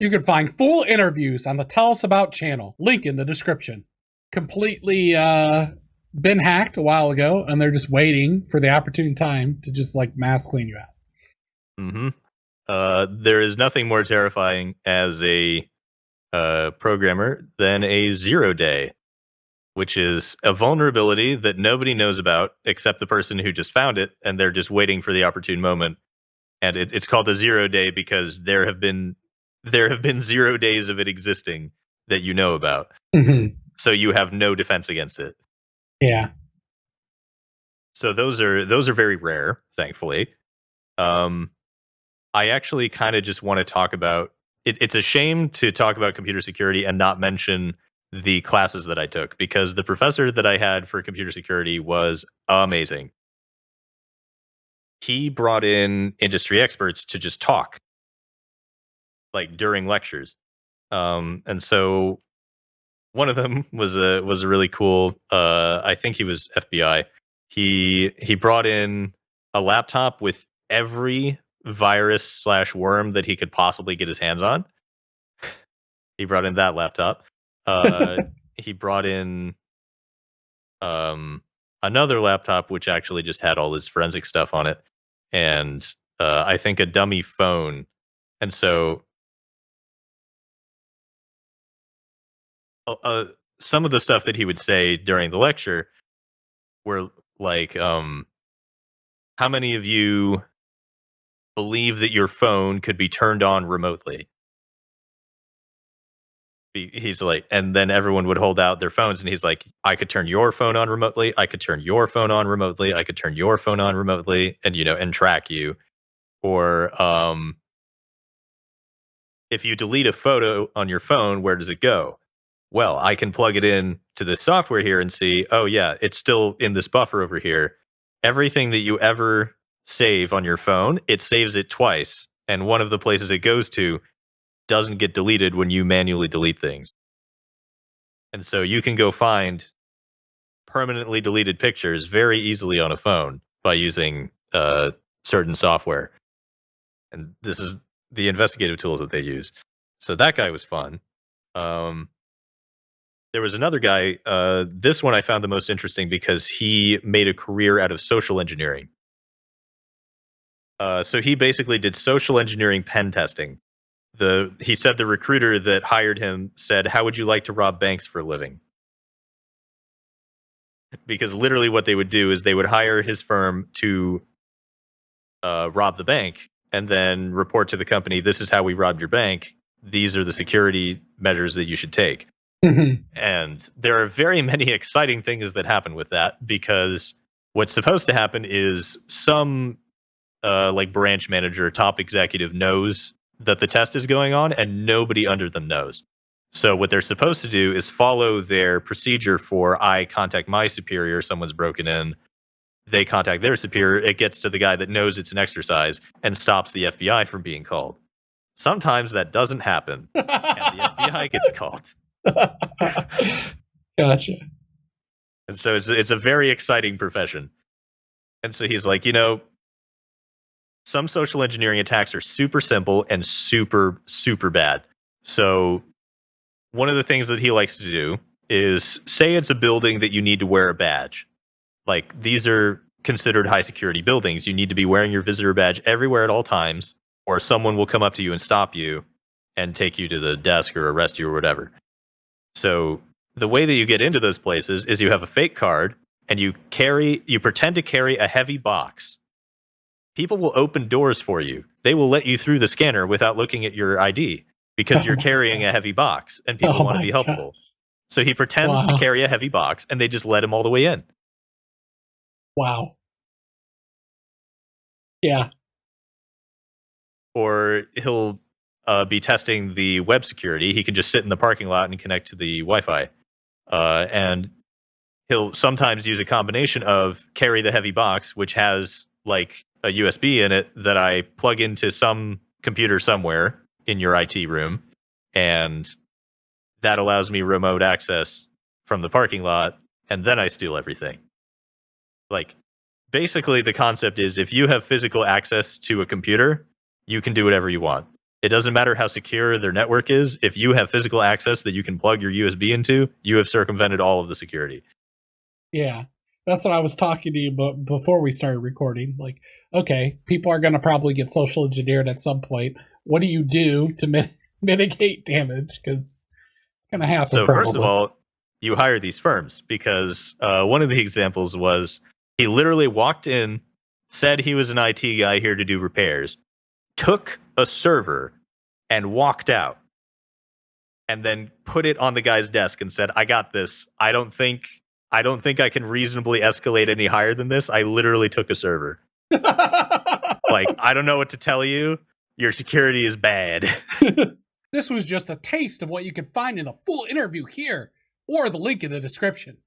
You can find full interviews on the Tell Us About channel. Link in the description. Completely been hacked a while ago, and they're just waiting for the opportune time to just like mass clean you out. Mm-hmm. There is nothing more terrifying as a programmer than a 0 day, which is a vulnerability that nobody knows about except the person who just found it, and they're just waiting for the opportune moment. And it's called a 0 day because there have been 0 days of it existing that you know about. Mm-hmm. So you have no defense against it. Yeah. So those are very rare, thankfully. I actually kind of just want to talk about it. It's a shame to talk about computer security and not mention the classes that I took, because the professor that I had for computer security was amazing. He brought in industry experts to just talk, like during lectures. And so one of them was a really cool. I think he was FBI. He brought in a laptop with every virus / worm that he could possibly get his hands on. He brought in that laptop. He brought in another laptop which actually just had all his forensic stuff on it, and I think a dummy phone. And so some of the stuff that he would say during the lecture were like, how many of you believe that your phone could be turned on remotely? He's like, and then everyone would hold out their phones, and he's like, I could turn your phone on remotely, I could turn your phone on remotely, I could turn your phone on remotely, and and track you. Or if you delete a photo on your phone, where does it go? Well, I can plug it in to the software here and see, oh yeah, it's still in this buffer over here. Everything that you ever save on your phone, it saves it twice, and one of the places it goes to doesn't get deleted when you manually delete things. And so you can go find permanently deleted pictures very easily on a phone by using certain software. And this is the investigative tools that they use. So that guy was fun. There was another guy. This one I found the most interesting because he made a career out of social engineering. So he basically did social engineering pen testing. He said the recruiter that hired him said, "How would you like to rob banks for a living?" Because literally what they would do is they would hire his firm to rob the bank and then report to the company, this is how we robbed your bank. These are the security measures that you should take. Mm-hmm. And there are very many exciting things that happen with that, because what's supposed to happen is some like branch manager, top executive knows that the test is going on and nobody under them knows. So what they're supposed to do is follow their procedure for, I contact my superior, someone's broken in, they contact their superior, it gets to the guy that knows it's an exercise and stops the FBI from being called. Sometimes that doesn't happen and the FBI gets called. Gotcha. And so it's a very exciting profession. And so he's like, some social engineering attacks are super simple and super, super bad. So one of the things that he likes to do is, say it's a building that you need to wear a badge. Like, these are considered high security buildings. You need to be wearing your visitor badge everywhere at all times, or someone will come up to you and stop you and take you to the desk or arrest you or whatever. So the way that you get into those places is you have a fake card and you pretend to carry a heavy box. People will open doors for you. They will let you through the scanner without looking at your ID because you're carrying a heavy box and people want to be helpful. Gosh. So he pretends to carry a heavy box and they just let him all the way in. Wow. Yeah. Or he'll be testing the web security. He can just sit in the parking lot and connect to the Wi-Fi. And he'll sometimes use a combination of carry the heavy box, which has like a USB in it that I plug into some computer somewhere in your IT room, and that allows me remote access from the parking lot, and then I steal everything. Like, basically the concept is, if you have physical access to a computer, you can do whatever you want. It doesn't matter how secure their network is. If you have physical access that you can plug your USB into, you have circumvented all of the security. Yeah, that's what I was talking to you about before we started recording. Like, okay, people are going to probably get social engineered at some point. What do you do to mitigate damage? Because it's going to happen. So probably. First of all, you hire these firms, because one of the examples was he literally walked in, said he was an IT guy here to do repairs, took a server and walked out, and then put it on the guy's desk and said, "I got this. I don't think I can reasonably escalate any higher than this. I literally took a server." Like, I don't know what to tell you. Your security is bad. This was just a taste of what you can find in the full interview here, or the link in the description.